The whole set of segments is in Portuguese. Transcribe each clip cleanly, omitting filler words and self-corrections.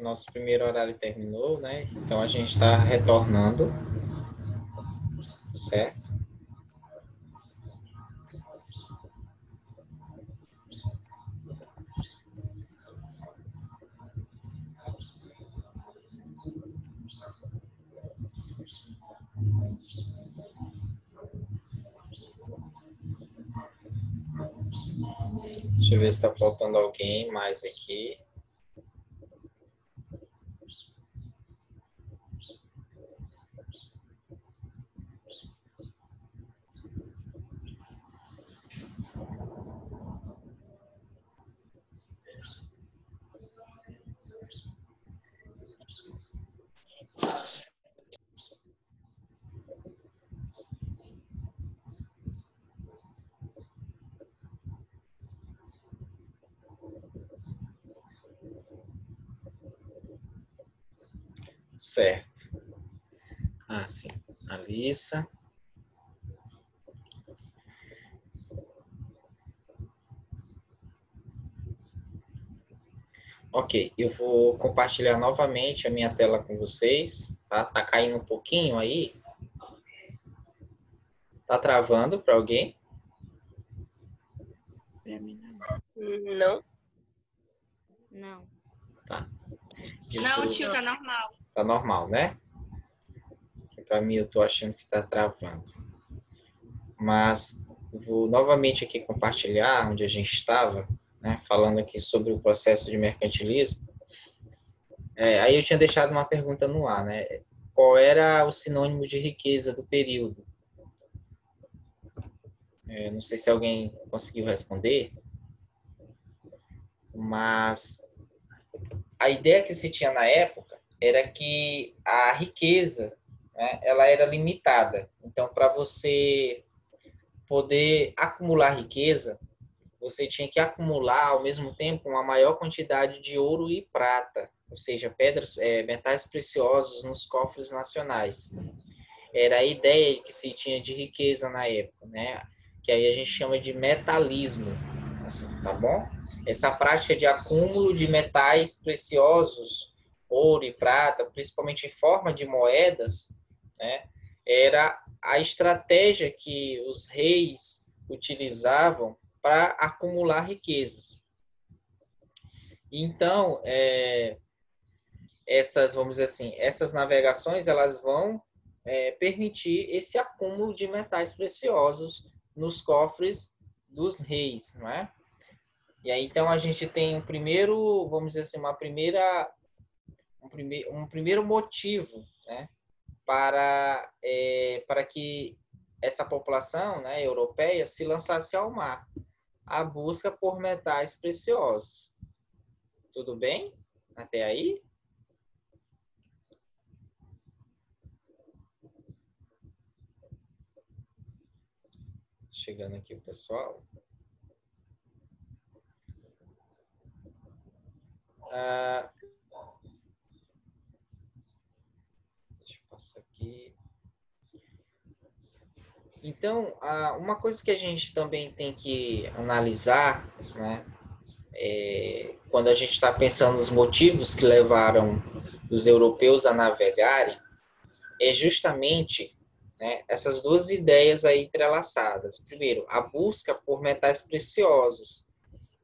Nosso primeiro horário terminou, né? Então a gente está retornando, certo? Deixa eu ver se está faltando alguém mais aqui. Certo. Ah, sim. Alissa. Ok, eu vou compartilhar novamente a minha tela com vocês, tá? Tá caindo um pouquinho aí? Tá travando para alguém? Pra mim Não. não. Tá. Não, tio, tá normal. Tá normal, né? Para mim eu tô achando que tá travando. Mas vou novamente aqui compartilhar onde a gente estava, né? Falando aqui sobre o processo de mercantilismo. Aí eu tinha deixado uma pergunta no ar, né? Qual era o sinônimo de riqueza do período? Não sei se alguém conseguiu responder, mas a ideia que se tinha na época era que a riqueza, né, ela era limitada. Então, para você poder acumular riqueza, você tinha que acumular ao mesmo tempo uma maior quantidade de ouro e prata, ou seja, pedras, metais preciosos nos cofres nacionais. Era a ideia que se tinha de riqueza na época, né? Que aí a gente chama de metalismo, assim, tá bom? Essa prática de acúmulo de metais preciosos, ouro e prata, principalmente em forma de moedas, né? Era a estratégia que os reis utilizavam para acumular riquezas. Então, essas, vamos dizer assim, essas navegações, elas vão permitir esse acúmulo de metais preciosos nos cofres dos reis, não é? E aí, então, a gente tem um primeiro, vamos dizer assim, um primeiro motivo, né, para que essa população, né, europeia se lançasse ao mar, a busca por metais preciosos. Tudo bem? Até aí? Chegando aqui o pessoal. Deixa eu passar aqui. Então, uma coisa que a gente também tem que analisar, né, quando a gente está pensando nos motivos que levaram os europeus a navegarem, é justamente, né, essas duas ideias aí entrelaçadas. Primeiro, a busca por metais preciosos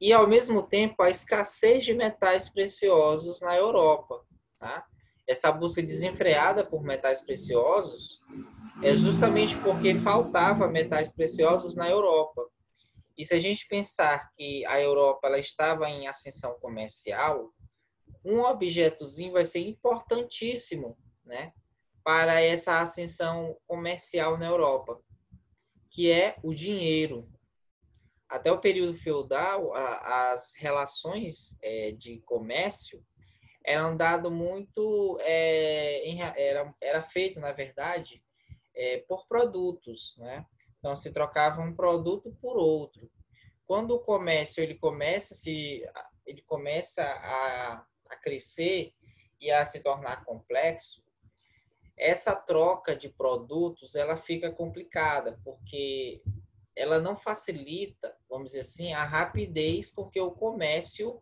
e, ao mesmo tempo, a escassez de metais preciosos na Europa. Tá? Essa busca desenfreada por metais preciosos é justamente porque faltava metais preciosos na Europa. E se a gente pensar que a Europa ela estava em ascensão comercial, um objetozinho vai ser importantíssimo, né, para essa ascensão comercial na Europa, que é o dinheiro. Até o período feudal, as relações de comércio eram dado muito, era feito, na verdade, por produtos, né? Então, se trocava um produto por outro. Quando o comércio ele começa a crescer e a se tornar complexo, essa troca de produtos ela fica complicada, porque ela não facilita, vamos dizer assim, a rapidez com que o comércio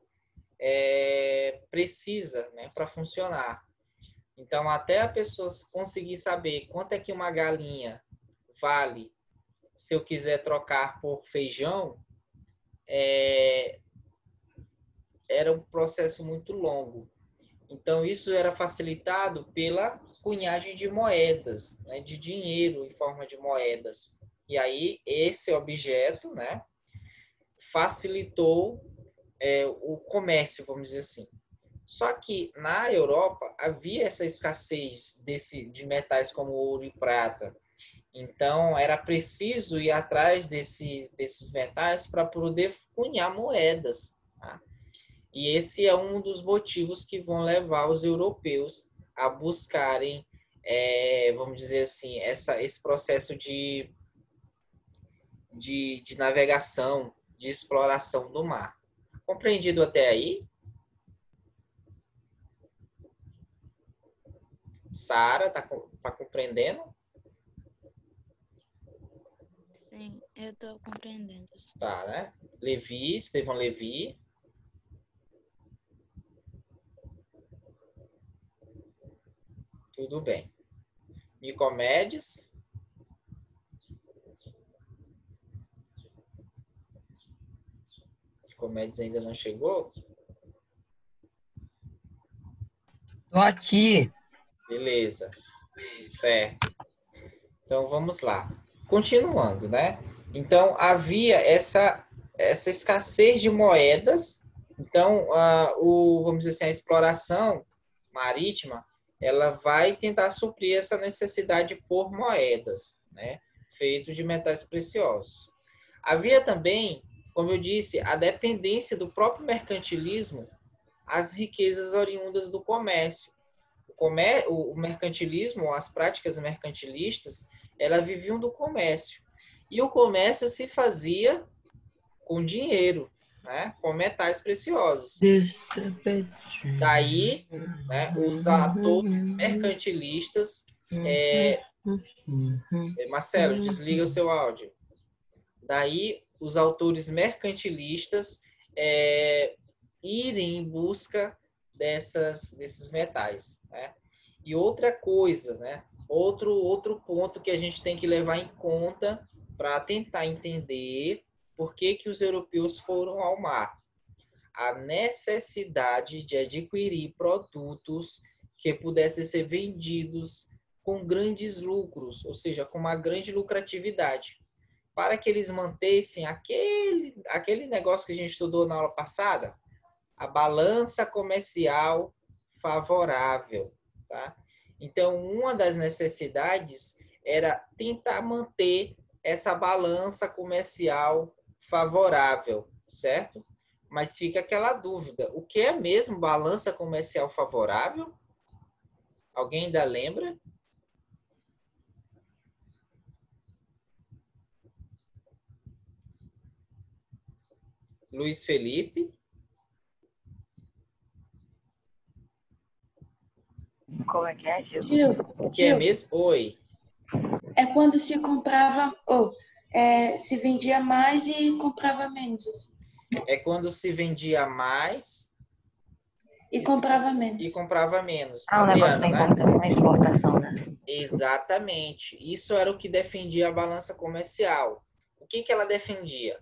precisa, né, para funcionar. Então, até a pessoa conseguir saber quanto é que uma galinha vale se eu quiser trocar por feijão, era um processo muito longo. Então, isso era facilitado pela cunhagem de moedas, né, de dinheiro em forma de moedas. E aí, esse objeto, né, facilitou o comércio, vamos dizer assim. Só que na Europa havia essa escassez de metais como ouro e prata. Então, era preciso ir atrás desses metais para poder cunhar moedas. Tá? E esse é um dos motivos que vão levar os europeus a buscarem, vamos dizer assim, esse processo de navegação, de exploração do mar. Compreendido até aí? Sara, tá compreendendo? Sim, eu estou compreendendo. Tá, né? Levi, Estevão Levi. Tudo bem. Nicomedes. Nicomedes ainda não chegou? Tô aqui. Beleza. Certo. Então, vamos lá. Continuando, né? Então, havia essa escassez de moedas. Então, vamos dizer assim, a exploração marítima, ela vai tentar suprir essa necessidade por moedas, né? Feito de metais preciosos. Havia também, como eu disse, a dependência do próprio mercantilismo às riquezas oriundas do comércio. O mercantilismo, as práticas mercantilistas, elas viviam do comércio. E o comércio se fazia com dinheiro, né? Com metais preciosos. Daí, né, os atores mercantilistas... Marcelo, desliga o seu áudio. Daí, os autores mercantilistas irem em busca desses metais, né? E outra coisa, né? Outro ponto que a gente tem que levar em conta para tentar entender por que os europeus foram ao mar. A necessidade de adquirir produtos que pudessem ser vendidos com grandes lucros, ou seja, com uma grande lucratividade, para que eles mantessem aquele negócio que a gente estudou na aula passada, a balança comercial favorável, tá? Então, uma das necessidades era tentar manter essa balança comercial favorável, certo? Mas fica aquela dúvida, o que é mesmo balança comercial favorável? Alguém ainda lembra? Luiz Felipe? Como é que é, Gil? O que é mesmo? Oi. É quando se comprava, se vendia mais e comprava menos. Assim. É quando se vendia mais e comprava menos. E comprava menos. O negócio da importação e exportação, né? Exatamente. Isso era o que defendia a balança comercial. O que ela defendia?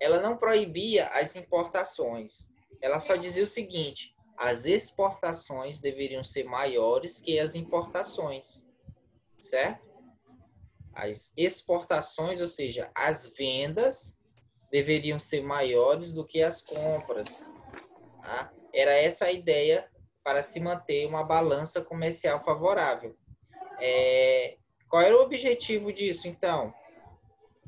Ela não proibia as importações. Ela só dizia o seguinte: as exportações deveriam ser maiores que as importações, certo? As exportações, ou seja, as vendas, deveriam ser maiores do que as compras. Tá? Era essa a ideia para se manter uma balança comercial favorável. Qual era o objetivo disso, então?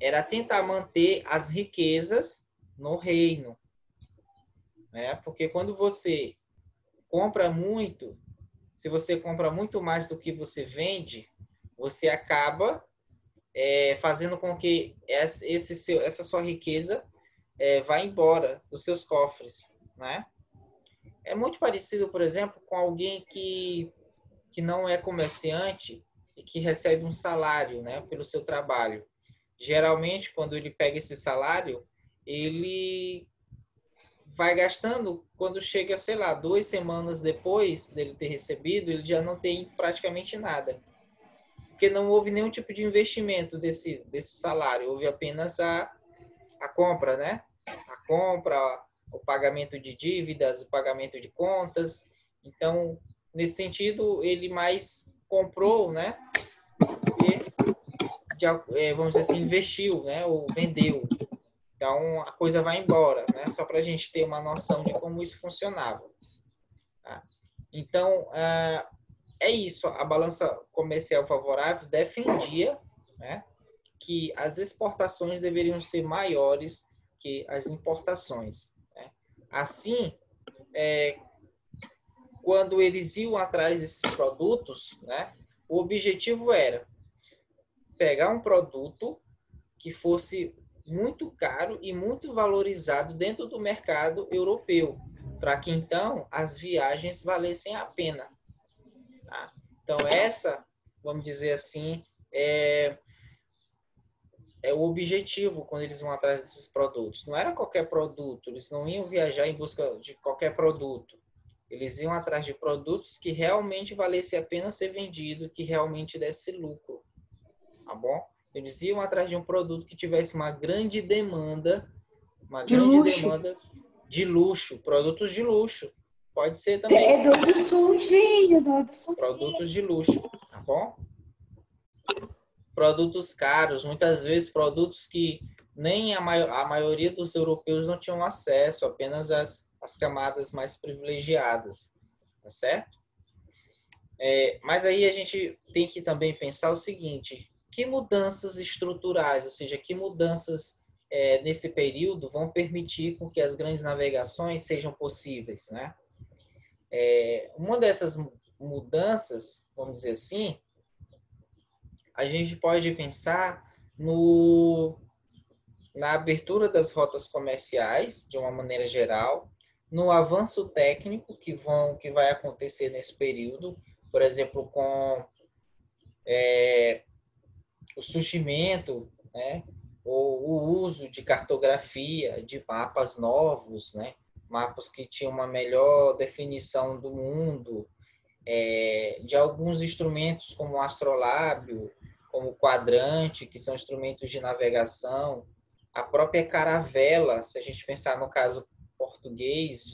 Era tentar manter as riquezas no reino. Né? Porque quando você compra muito, se você compra muito mais do que você vende, você acaba fazendo com que essa sua riqueza vá embora dos seus cofres. Né? É muito parecido, por exemplo, com alguém que não é comerciante e que recebe um salário, né, pelo seu trabalho. Geralmente, quando ele pega esse salário, ele vai gastando, quando chega, sei lá, 2 semanas depois dele ter recebido, ele já não tem praticamente nada. Porque não houve nenhum tipo de investimento desse salário, houve apenas a compra, né? A compra, o pagamento de dívidas, o pagamento de contas. Então, nesse sentido, ele mais comprou, né? E, vamos dizer assim, investiu, né? Ou vendeu. Então, a coisa vai embora, né? Só para a gente ter uma noção de como isso funcionava. Tá? Então, é isso. A balança comercial favorável defendia, né, que as exportações deveriam ser maiores que as importações. Né? Assim, quando eles iam atrás desses produtos, né, o objetivo era pegar um produto que fosse muito caro e muito valorizado dentro do mercado europeu, para que então as viagens valessem a pena. Tá? Então essa, vamos dizer assim, é o objetivo quando eles vão atrás desses produtos. Não era qualquer produto, eles não iam viajar em busca de qualquer produto. Eles iam atrás de produtos que realmente valesse a pena ser vendido, que realmente desse lucro. Tá bom? Eles iam atrás de um produto que tivesse uma grande demanda, de luxo, produtos de luxo. Pode ser também. É do sul, gente, é do sul. Produtos de luxo, tá bom? Produtos caros, muitas vezes produtos que nem a maioria dos europeus não tinham acesso, apenas as camadas mais privilegiadas, tá certo? Mas aí a gente tem que também pensar o seguinte: que mudanças estruturais, ou seja, que mudanças nesse período vão permitir com que as grandes navegações sejam possíveis, né? Uma dessas mudanças, vamos dizer assim, a gente pode pensar na abertura das rotas comerciais, de uma maneira geral, no avanço técnico que vai acontecer nesse período, por exemplo, com o surgimento, né, ou o uso de cartografia, de mapas novos, né, mapas que tinham uma melhor definição do mundo, de alguns instrumentos como o astrolábio, como o quadrante, que são instrumentos de navegação, a própria caravela, se a gente pensar no caso português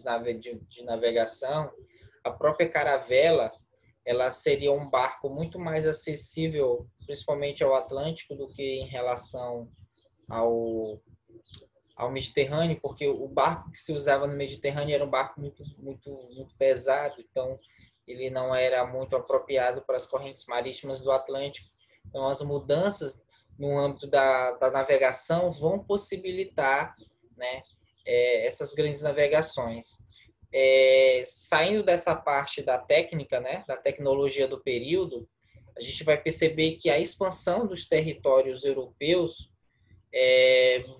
de navegação, a própria caravela, ela seria um barco muito mais acessível, principalmente ao Atlântico, do que em relação ao Mediterrâneo, porque o barco que se usava no Mediterrâneo era um barco muito pesado, então ele não era muito apropriado para as correntes marítimas do Atlântico. Então, as mudanças no âmbito da navegação vão possibilitar, né, essas grandes navegações. Saindo dessa parte da técnica, né, da tecnologia do período, a gente vai perceber que a expansão dos territórios europeus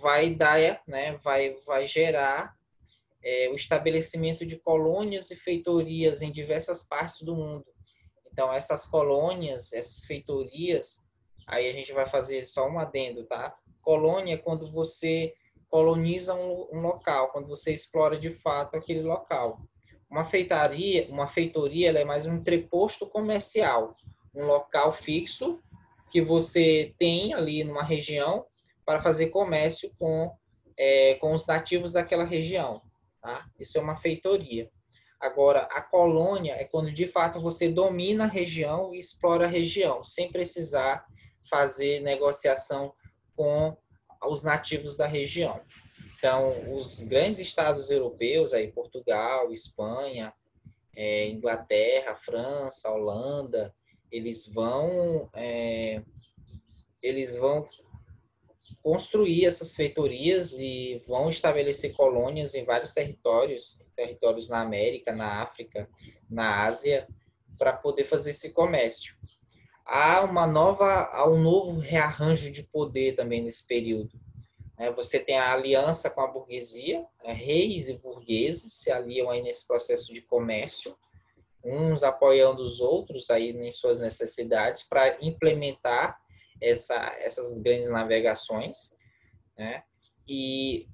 vai dar, né, vai gerar o estabelecimento de colônias e feitorias em diversas partes do mundo. Então, essas colônias, essas feitorias, aí a gente vai fazer só um adendo, tá? Colônia é quando você coloniza um local, quando você explora de fato aquele local. Uma feitoria, ela é mais um entreposto comercial, um local fixo que você tem ali numa região para fazer comércio com os nativos daquela região. Tá? Isso é uma feitoria. Agora, a colônia é quando, de fato, você domina a região e explora a região, sem precisar fazer negociação com os nativos da região. Então, os grandes estados europeus, aí, Portugal, Espanha, Inglaterra, França, Holanda, eles vão construir essas feitorias e vão estabelecer colônias em vários territórios na América, na África, na Ásia, para poder fazer esse comércio. Há um novo rearranjo de poder também nesse período. Você tem a aliança com a burguesia, reis e burgueses se aliam aí nesse processo de comércio, uns apoiando os outros aí em suas necessidades para implementar essas grandes navegações, né? E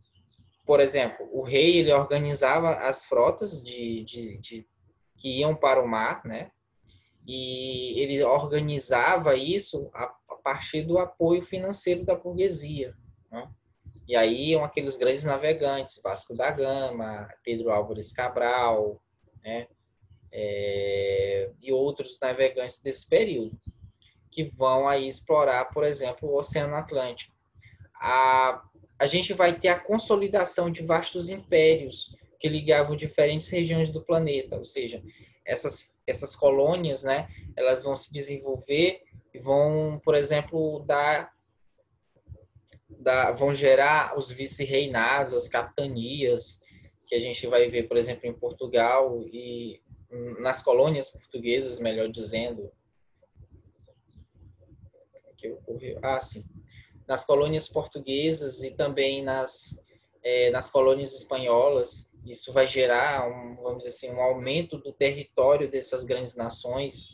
por exemplo, o rei ele organizava as frotas que iam para o mar, né? E ele organizava isso a partir do apoio financeiro da burguesia, né? E aí iam aqueles grandes navegantes, Vasco da Gama, Pedro Álvares Cabral, né? E outros navegantes desse período, que vão aí explorar, por exemplo, o Oceano Atlântico. A gente vai ter a consolidação de vastos impérios que ligavam diferentes regiões do planeta, ou seja, essas colônias, né, elas vão se desenvolver e vão, por exemplo, vão gerar os vice-reinados, as capitanias, que a gente vai ver, por exemplo, em Portugal e nas colônias portuguesas, melhor dizendo. Sim. Nas colônias portuguesas e também nas colônias espanholas. Isso vai gerar, vamos dizer assim, um aumento do território dessas grandes nações,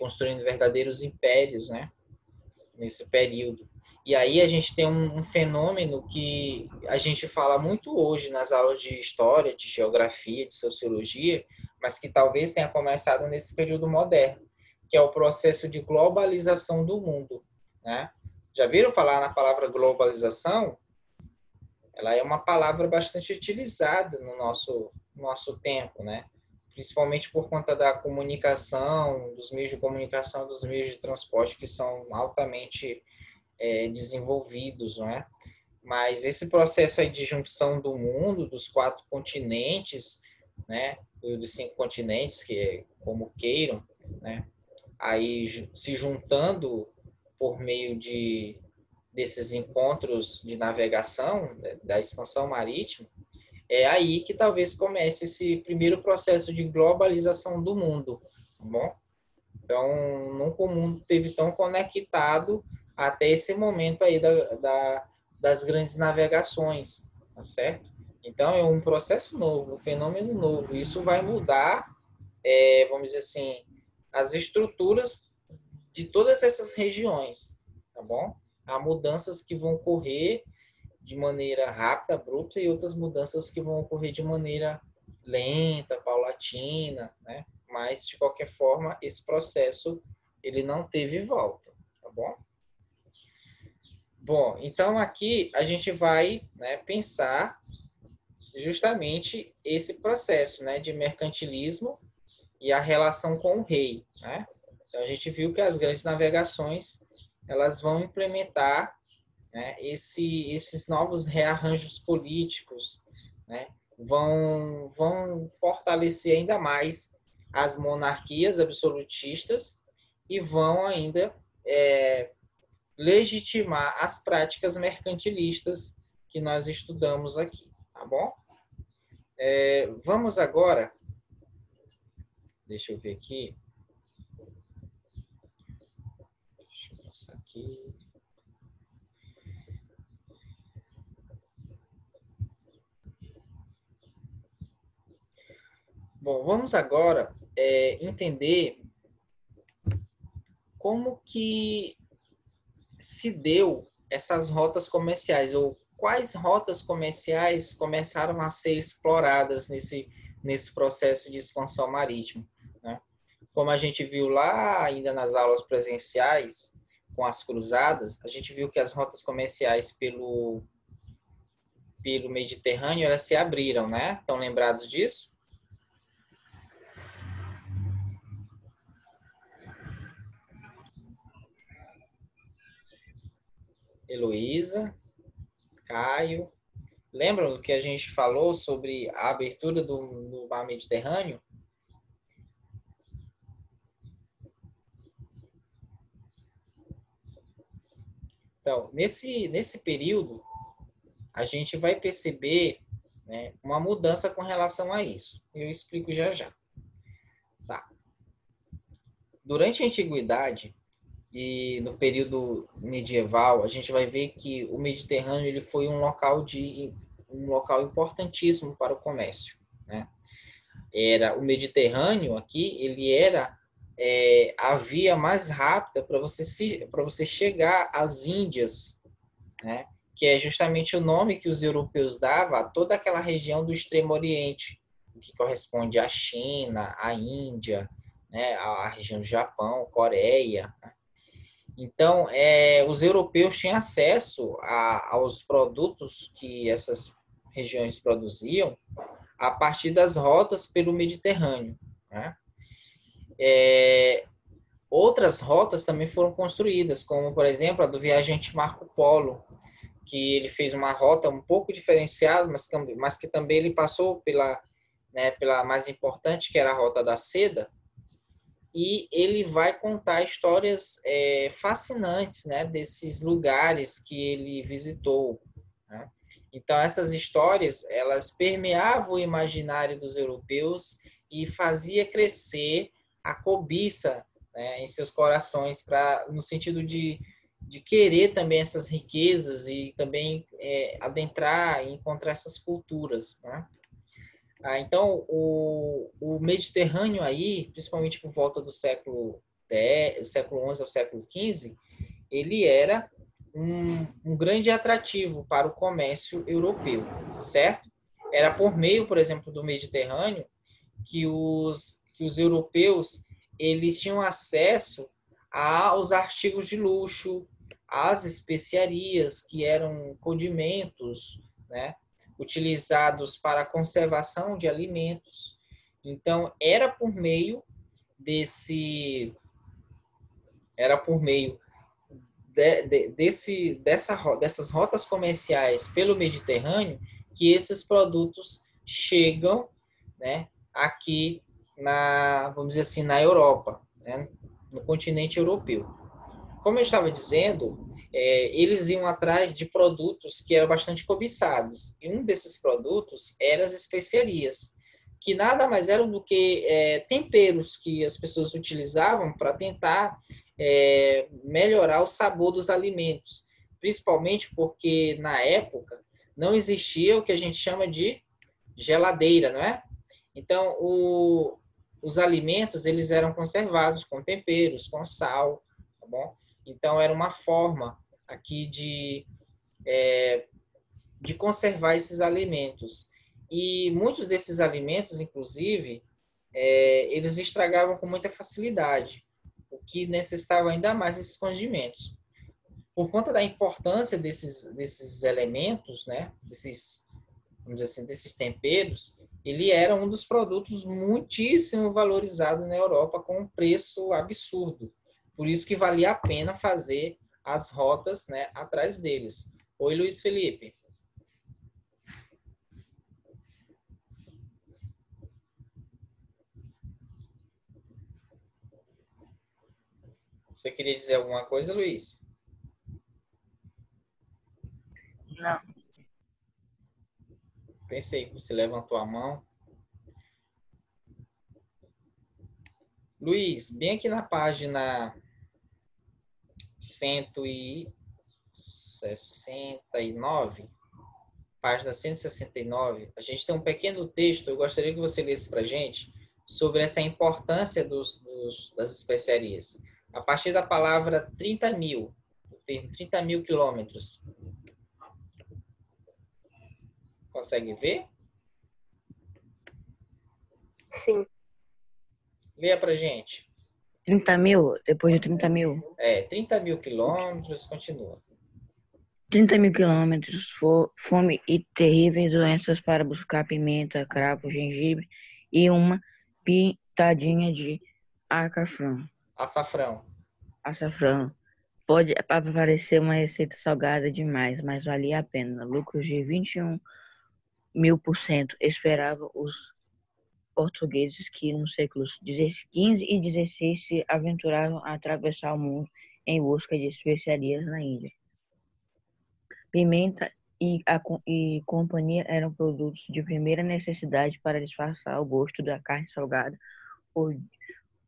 construindo verdadeiros impérios, né, nesse período. E aí a gente tem um fenômeno que a gente fala muito hoje nas aulas de história, de geografia, de sociologia, mas que talvez tenha começado nesse período moderno, que é o processo de globalização do mundo, né? Já viram falar na palavra globalização? Ela é uma palavra bastante utilizada no nosso tempo, né? Principalmente por conta da comunicação, dos meios de comunicação, dos meios de transporte que são altamente desenvolvidos, não é? Mas esse processo aí de junção do mundo, dos 4 continentes, né? Dos 5 continentes, que como queiram, né? Aí se juntando por meio desses encontros de navegação, da expansão marítima, é aí que talvez comece esse primeiro processo de globalização do mundo, tá bom? Então, nunca o mundo esteve tão conectado até esse momento aí das grandes navegações, tá certo? Então, é um processo novo, um fenômeno novo. Isso vai mudar, vamos dizer assim, as estruturas de todas essas regiões, tá bom? Há mudanças que vão ocorrer de maneira rápida, abrupta, e outras mudanças que vão ocorrer de maneira lenta, paulatina, né? Mas, de qualquer forma, esse processo ele não teve volta, tá bom? Bom, então aqui a gente vai, né, pensar justamente esse processo, né, de mercantilismo e a relação com o rei, né? Então a gente viu que as grandes navegações elas vão implementar, né, esses novos rearranjos políticos, né? Vão fortalecer ainda mais as monarquias absolutistas e vão ainda legitimar as práticas mercantilistas que nós estudamos aqui, tá bom? Vamos agora, deixa eu ver aqui, deixa eu passar aqui. Bom, vamos agora entender como que se deu essas rotas comerciais, ou quais rotas comerciais começaram a ser exploradas nesse processo de expansão marítima, né? Como a gente viu lá ainda nas aulas presenciais, com as cruzadas, a gente viu que as rotas comerciais pelo Mediterrâneo, elas se abriram, né? Estão lembrados disso? Heloísa, Caio. Lembram do que a gente falou sobre a abertura do mar Mediterrâneo? Então, nesse período, a gente vai perceber, né, uma mudança com relação a isso. Eu explico já já. Tá. Durante a Antiguidade e no período medieval, a gente vai ver que o Mediterrâneo ele foi um local importantíssimo para o comércio, né? O Mediterrâneo aqui, ele era a via mais rápida para você chegar às Índias, né? que é justamente o nome que os europeus davam a toda aquela região do Extremo Oriente, que corresponde à China, à Índia, né, à região do Japão, Coreia. Então, os europeus tinham acesso aos produtos que essas regiões produziam a partir das rotas pelo Mediterrâneo, né? Outras rotas também foram construídas, como, por exemplo, a do viajante Marco Polo, que ele fez uma rota um pouco diferenciada, mas que também ele passou pela mais importante, que era a Rota da Seda, e ele vai contar histórias fascinantes, né, desses lugares que ele visitou, né? Então, essas histórias, elas permeavam o imaginário dos europeus e fazia crescer a cobiça, né, em seus corações, no sentido de querer também essas riquezas e também adentrar e encontrar essas culturas, né? Então, o Mediterrâneo aí, principalmente por volta do século XI ao século XV, ele era um grande atrativo para o comércio europeu, certo? Era por meio, por exemplo, do Mediterrâneo que os europeus eles tinham acesso aos artigos de luxo, às especiarias, que eram condimentos, né, utilizados para a conservação de alimentos. Então, dessas rotas comerciais pelo Mediterrâneo que esses produtos chegam, né, aqui vamos dizer assim, na Europa, né, no continente europeu. Como eu estava dizendo, eles iam atrás de produtos que eram bastante cobiçados. E um desses produtos eram as especiarias, que nada mais eram do que temperos que as pessoas utilizavam para tentar melhorar o sabor dos alimentos. Principalmente porque, na época, não existia o que a gente chama de geladeira, não é? Então, os alimentos eles eram conservados com temperos, com sal, tá bom? Então, era uma forma aqui de conservar esses alimentos. E muitos desses alimentos, inclusive, eles estragavam com muita facilidade, o que necessitava ainda mais esses condimentos. Por conta da importância desses elementos, né, vamos dizer assim, desses temperos, ele era um dos produtos muitíssimo valorizado na Europa com um preço absurdo. Por isso que valia a pena fazer as rotas, né, atrás deles. Oi, Luiz Felipe. Você queria dizer alguma coisa, Luiz? Não. Pensei que você levantou a mão. Luiz, bem aqui na página 169, página 169, a gente tem um pequeno texto, eu gostaria que você lesse para a gente, sobre essa importância das especiarias. A partir da palavra 30 mil, o termo 30 mil quilômetros. Consegue ver? Sim. Leia para a gente. 30 mil, depois de 30 mil. 30 mil quilômetros, continua. 30 mil quilômetros, fome e terríveis doenças para buscar pimenta, cravo, gengibre e uma pitadinha de Açafrão. açafrão. Pode parecer uma receita salgada demais, mas valia a pena. Lucros de 21.000% esperavam os portugueses que nos séculos XV e XVI se aventuraram a atravessar o mundo em busca de especiarias na Índia. Pimenta e companhia eram produtos de primeira necessidade para disfarçar o gosto da carne salgada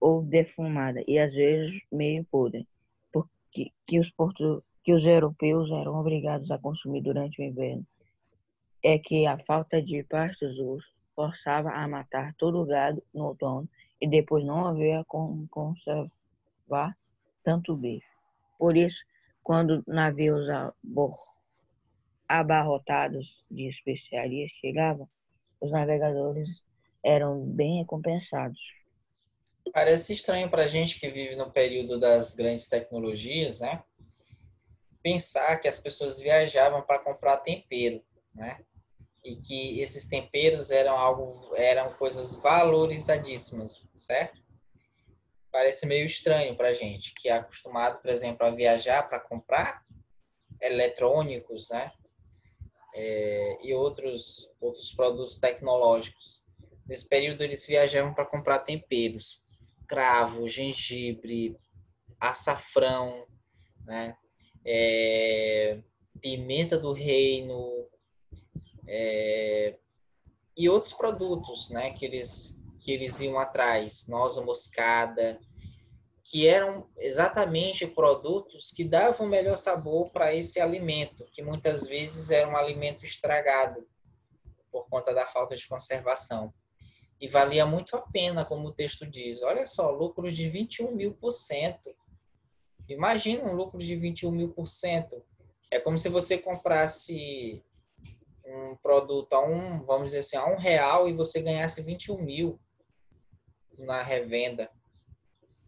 ou defumada e às vezes meio podre, porque que os europeus eram obrigados a consumir durante o inverno. É que a falta de pastos os forçava a matar todo o gado no outono e depois não havia como conservar tanto bife. Por isso, quando navios abarrotados de especiarias chegavam, os navegadores eram bem recompensados. Parece estranho para a gente que vive no período das grandes tecnologias, né? Pensar que as pessoas viajavam para comprar tempero, né? E que esses temperos eram coisas valorizadíssimas, certo? Parece meio estranho para a gente que é acostumado, por exemplo, a viajar para comprar eletrônicos, né? E outros produtos tecnológicos. Nesse período eles viajavam para comprar temperos, cravo, gengibre, açafrão, né? Pimenta do reino, e outros produtos, né? Que eles iam atrás, noz moscada, que eram exatamente produtos que davam melhor sabor para esse alimento, que muitas vezes era um alimento estragado por conta da falta de conservação. E valia muito a pena, como o texto diz. Olha só, lucros de 21.000%. Imagina um lucro de 21.000%. É como se você comprasse um produto vamos dizer assim, a R$1 e você ganhasse 21.000 na revenda.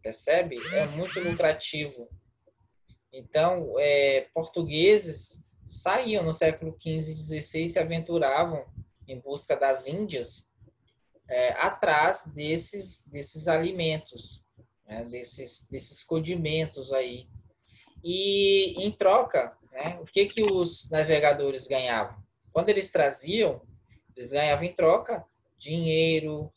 Percebe? É muito lucrativo. Então, portugueses saíam no século XV e XVI e se aventuravam em busca das Índias atrás desses alimentos, né? desses condimentos aí. E, em troca, né, o que os navegadores ganhavam? Quando eles traziam, eles ganhavam em troca dinheiro,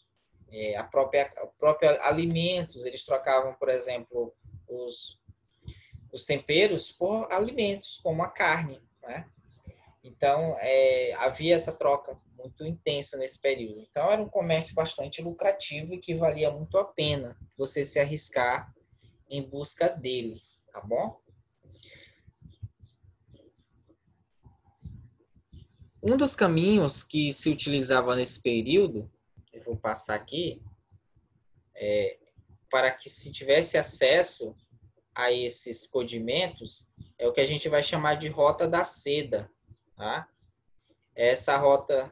a própria alimentos. Eles trocavam, por exemplo, os temperos por alimentos, como a carne, né? Então, havia essa troca muito intensa nesse período. Então, era um comércio bastante lucrativo e que valia muito a pena você se arriscar em busca dele, tá bom? Um dos caminhos que se utilizava nesse período, eu vou passar aqui, para que se tivesse acesso a esses condimentos, é o que a gente vai chamar de rota da seda, tá? Essa rota...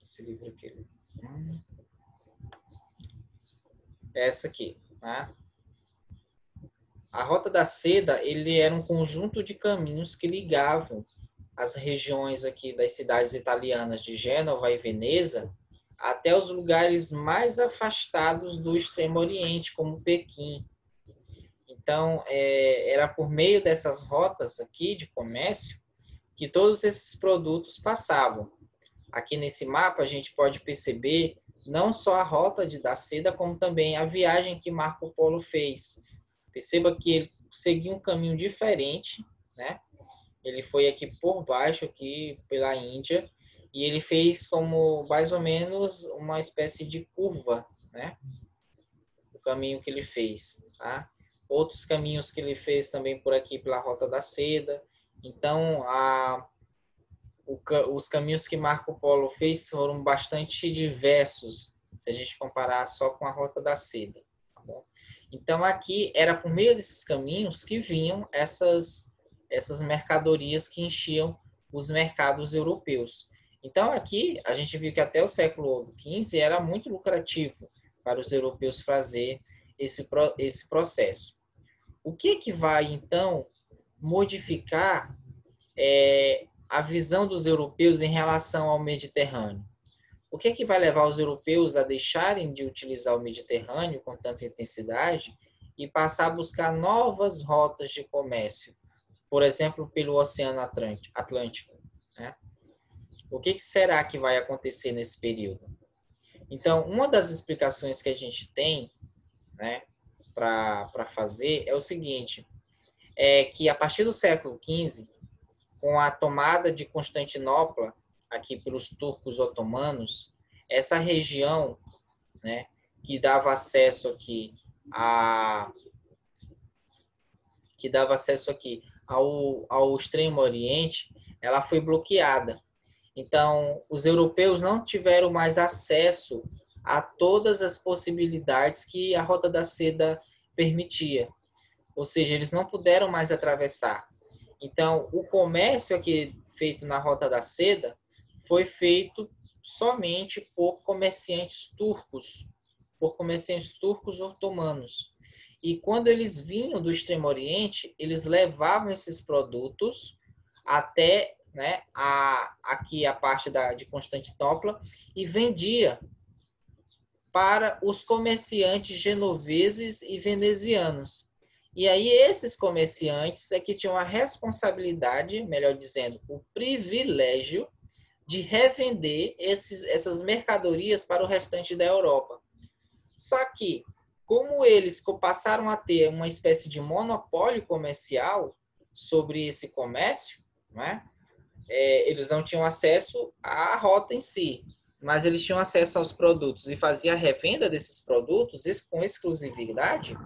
Esse livro aqui. Essa aqui, tá? A rota da seda, ele era um conjunto de caminhos que ligavam as regiões aqui das cidades italianas de Gênova e Veneza até os lugares mais afastados do Extremo Oriente, como Pequim. Então, era por meio dessas rotas aqui de comércio que todos esses produtos passavam. Aqui nesse mapa a gente pode perceber não só a rota da seda, como também a viagem que Marco Polo fez. Perceba que ele seguiu um caminho diferente, né? Ele foi aqui por baixo, aqui pela Índia, e ele fez como mais ou menos uma espécie de curva, né? O caminho que ele fez, tá? Outros caminhos que ele fez também por aqui pela Rota da Seda. Então, os caminhos que Marco Polo fez foram bastante diversos, se a gente comparar só com a Rota da Seda. Tá bom? Então, aqui era por meio desses caminhos que vinham essas mercadorias que enchiam os mercados europeus. Então, aqui, a gente viu que até o século XV era muito lucrativo para os europeus fazer esse processo. O que vai, então, modificar a visão dos europeus em relação ao Mediterrâneo? O que vai levar os europeus a deixarem de utilizar o Mediterrâneo com tanta intensidade e passar a buscar novas rotas de comércio? Por exemplo, pelo Oceano Atlântico, né? O que será que vai acontecer nesse período? Então, uma das explicações que a gente tem, né, para fazer é o seguinte, que a partir do século XV, com a tomada de Constantinopla, aqui pelos turcos otomanos, essa região, né, que dava acesso aqui ao Extremo Oriente, ela foi bloqueada. Então, os europeus não tiveram mais acesso a todas as possibilidades que a Rota da Seda permitia. Ou seja, eles não puderam mais atravessar. Então, o comércio aqui feito na Rota da Seda foi feito somente por comerciantes turcos otomanos. E quando eles vinham do Extremo Oriente, eles levavam esses produtos até, né, aqui a parte de Constantinopla e vendia para os comerciantes genoveses e venezianos. E aí esses comerciantes é que tinham a responsabilidade, melhor dizendo, o privilégio de revender essas mercadorias para o restante da Europa. Só que, como eles passaram a ter uma espécie de monopólio comercial sobre esse comércio, né? Eles não tinham acesso à rota em si, mas eles tinham acesso aos produtos e fazia a revenda desses produtos com exclusividade,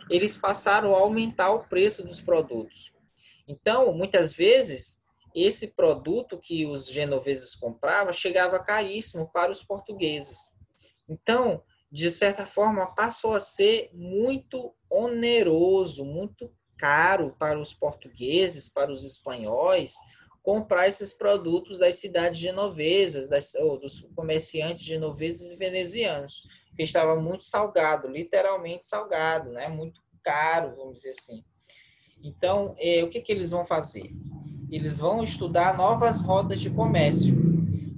eles passaram a aumentar o preço dos produtos. Então, muitas vezes, esse produto que os genoveses compravam chegava caríssimo para os portugueses. Então, de certa forma, passou a ser muito oneroso, muito caro para os portugueses, para os espanhóis, comprar esses produtos das cidades genovesas, dos comerciantes genoveses e venezianos, que estava muito salgado, literalmente salgado, né? Muito caro, vamos dizer assim. Então, o que eles vão fazer? Eles vão estudar novas rotas de comércio.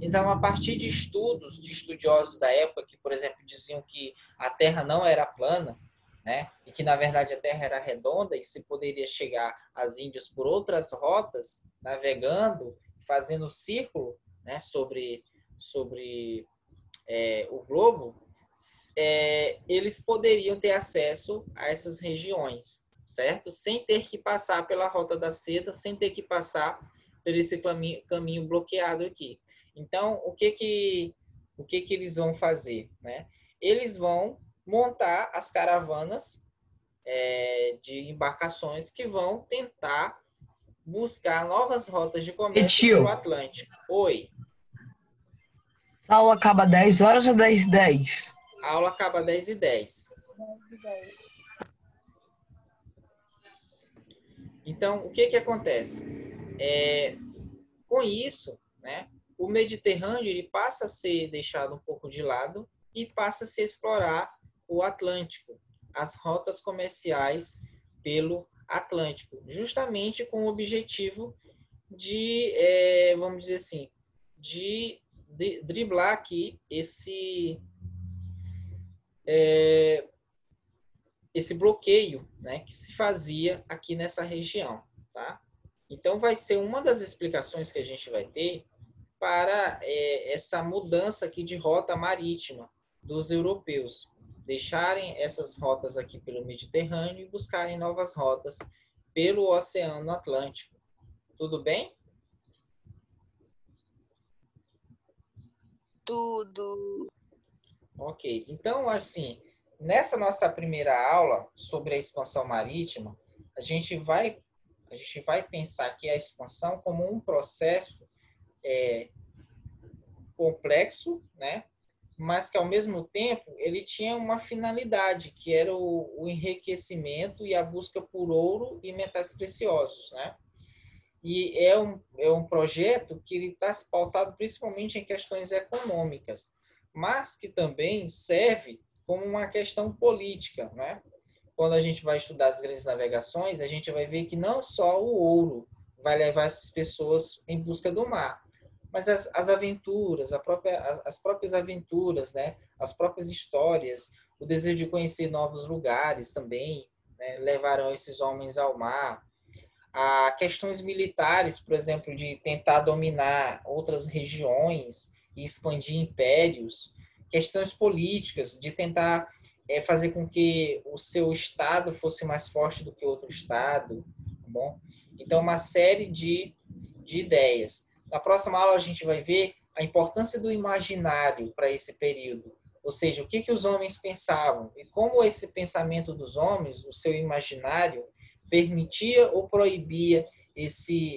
Então, a partir de estudos de estudiosos da época, que, por exemplo, diziam que a Terra não era plana, né? E que, na verdade, a Terra era redonda e se poderia chegar às Índias por outras rotas, navegando, fazendo círculo, né, sobre o globo, eles poderiam ter acesso a essas regiões, certo? Sem ter que passar pela Rota da Seda, sem ter que passar por esse caminho bloqueado aqui. Então, o que eles vão fazer, né? Eles vão montar as caravanas de embarcações que vão tentar buscar novas rotas de comércio pelo Atlântico. Oi. A aula acaba 10 horas ou 10h10? A aula acaba 10h10. Então, o que acontece? Com isso, né, o Mediterrâneo ele passa a ser deixado um pouco de lado e passa a se explorar o Atlântico, as rotas comerciais pelo Atlântico, justamente com o objetivo de, vamos dizer assim, de driblar aqui esse bloqueio, né, que se fazia aqui nessa região, tá? Então, vai ser uma das explicações que a gente vai ter para essa mudança aqui de rota marítima dos europeus, deixarem essas rotas aqui pelo Mediterrâneo e buscarem novas rotas pelo Oceano Atlântico. Tudo bem? Tudo. Ok. Então, assim, nessa nossa primeira aula sobre a expansão marítima, a gente vai pensar que a expansão como um processo complexo, né? Mas que, ao mesmo tempo, ele tinha uma finalidade, que era o enriquecimento e a busca por ouro e metais preciosos, né? E é um projeto que ele está pautado principalmente em questões econômicas, mas que também serve como uma questão política, né? Quando a gente vai estudar as grandes navegações, a gente vai ver que não só o ouro vai levar essas pessoas em busca do mar, mas as aventuras, as próprias aventuras, né? As próprias histórias, o desejo de conhecer novos lugares também, né? Levaram esses homens ao mar. A questões militares, por exemplo, de tentar dominar outras regiões e expandir impérios, questões políticas, de tentar fazer com que o seu estado fosse mais forte do que outro estado, tá bom? Então, uma série de ideias. Na próxima aula, a gente vai ver a importância do imaginário para esse período, ou seja, o que os homens pensavam e como esse pensamento dos homens, o seu imaginário, permitia ou proibia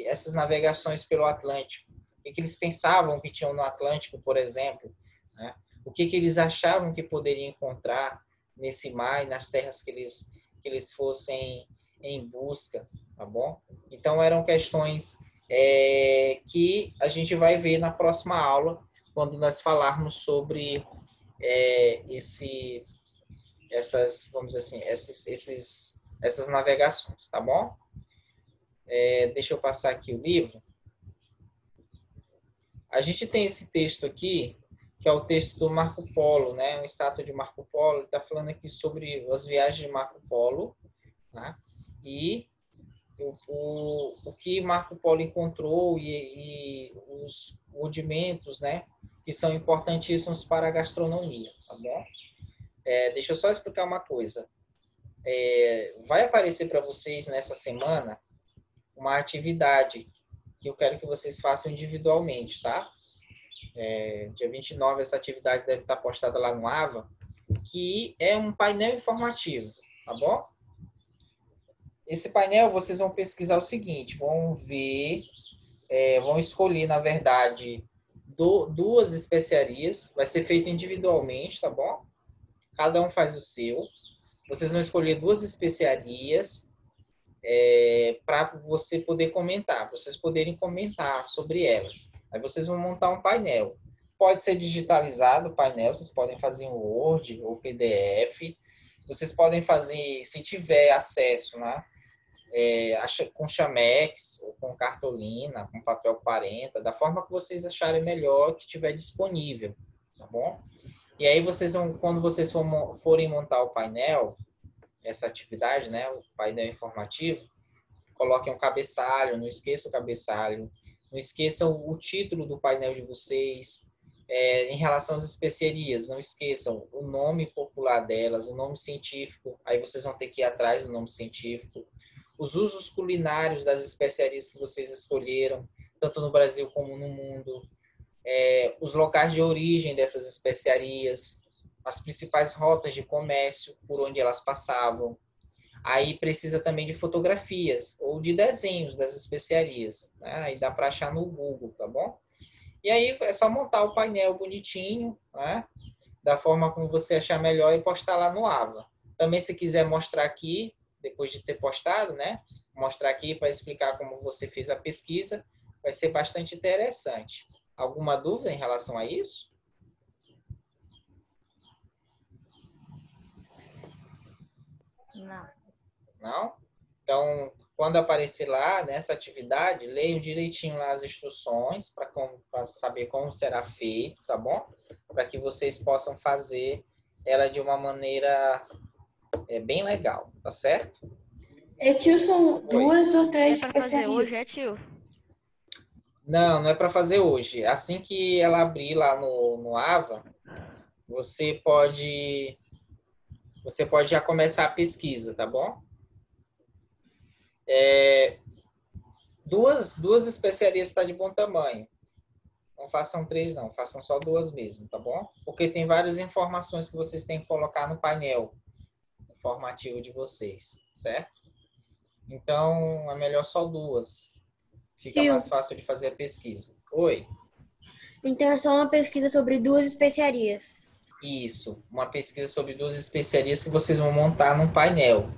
essas navegações pelo Atlântico. O que eles pensavam que tinham no Atlântico, por exemplo, né? O que eles achavam que poderiam encontrar nesse mar e nas terras que eles fossem em busca, tá bom? Então, eram questões que a gente vai ver na próxima aula, quando nós falarmos sobre vamos dizer assim, essas navegações, tá bom? Deixa eu passar aqui o livro. A gente tem esse texto aqui, que é o texto do Marco Polo, né? Uma estátua de Marco Polo. Ele está falando aqui sobre as viagens de Marco Polo, tá? E o que Marco Polo encontrou e os rudimentos, né? Que são importantíssimos para a gastronomia, tá bom? Deixa eu só explicar uma coisa. Vai aparecer para vocês nessa semana uma atividade que eu quero que vocês façam individualmente, tá? Dia 29, essa atividade deve estar postada lá no AVA, que é um painel informativo, tá bom? Esse painel, vocês vão pesquisar o seguinte, vão escolher, na verdade, duas especiarias, vai ser feito individualmente, tá bom? Cada um faz o seu. Vocês vão escolher duas especiarias para você poder comentar, para vocês poderem comentar sobre elas. Aí vocês vão montar um painel. Pode ser digitalizado o painel, vocês podem fazer em Word ou PDF. Vocês podem fazer, se tiver acesso, né? Com Chamex, ou com cartolina, com papel 40, da forma que vocês acharem melhor, que tiver disponível, tá bom? E aí quando vocês forem montar o painel, essa atividade, né, o painel informativo, coloquem um cabeçalho, não esqueça o cabeçalho, não esqueçam o título do painel de vocês, em relação às especiarias, não esqueçam o nome popular delas, o nome científico, aí vocês vão ter que ir atrás do nome científico, os usos culinários das especiarias que vocês escolheram, tanto no Brasil como no mundo, os locais de origem dessas especiarias, as principais rotas de comércio por onde elas passavam. Aí precisa também de fotografias ou de desenhos das especiarias, né? Aí dá para achar no Google, tá bom? E aí é só montar o painel bonitinho, né? Da forma como você achar melhor e postar lá no AVA. Também se quiser mostrar aqui, depois de ter postado, né? Mostrar aqui para explicar como você fez a pesquisa, vai ser bastante interessante. Alguma dúvida em relação a isso? Não. Não? Então, quando aparecer lá nessa atividade, leiam direitinho lá as instruções para saber como será feito, tá bom? Para que vocês possam fazer ela de uma maneira bem legal, tá certo? Tio, são duas ou É três para fazer hoje, especiarias? tio? Não é para fazer hoje. Assim que ela abrir lá no AVA, você pode já começar a pesquisa, tá bom? Duas especiarias está de bom tamanho. Não façam 3, não. Façam só 2 mesmo, tá bom? Porque tem várias informações que vocês têm que colocar no painel informativo de vocês, certo? Então, é melhor só 2. Fica mais fácil de fazer a pesquisa. Oi? Então, é só uma pesquisa sobre 2 especiarias. Isso. Uma pesquisa sobre 2 especiarias que vocês vão montar num painel.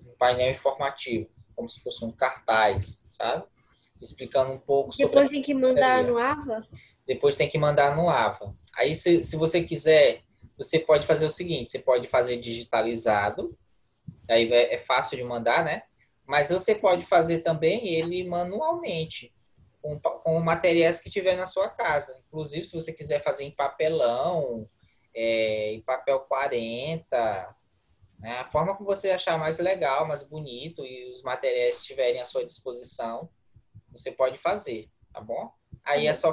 Um painel informativo. Como se fosse um cartaz, sabe? Explicando um pouco sobre... Depois tem que mandar no AVA? Depois tem que mandar no AVA. Aí, se você quiser, você pode fazer o seguinte, você pode fazer digitalizado, aí é fácil de mandar, né? Mas você pode fazer também ele manualmente, com materiais que tiver na sua casa. Inclusive, se você quiser fazer em papelão, em papel 40, né? A forma que você achar mais legal, mais bonito e os materiais estiverem à sua disposição, você pode fazer, tá bom? Aí é só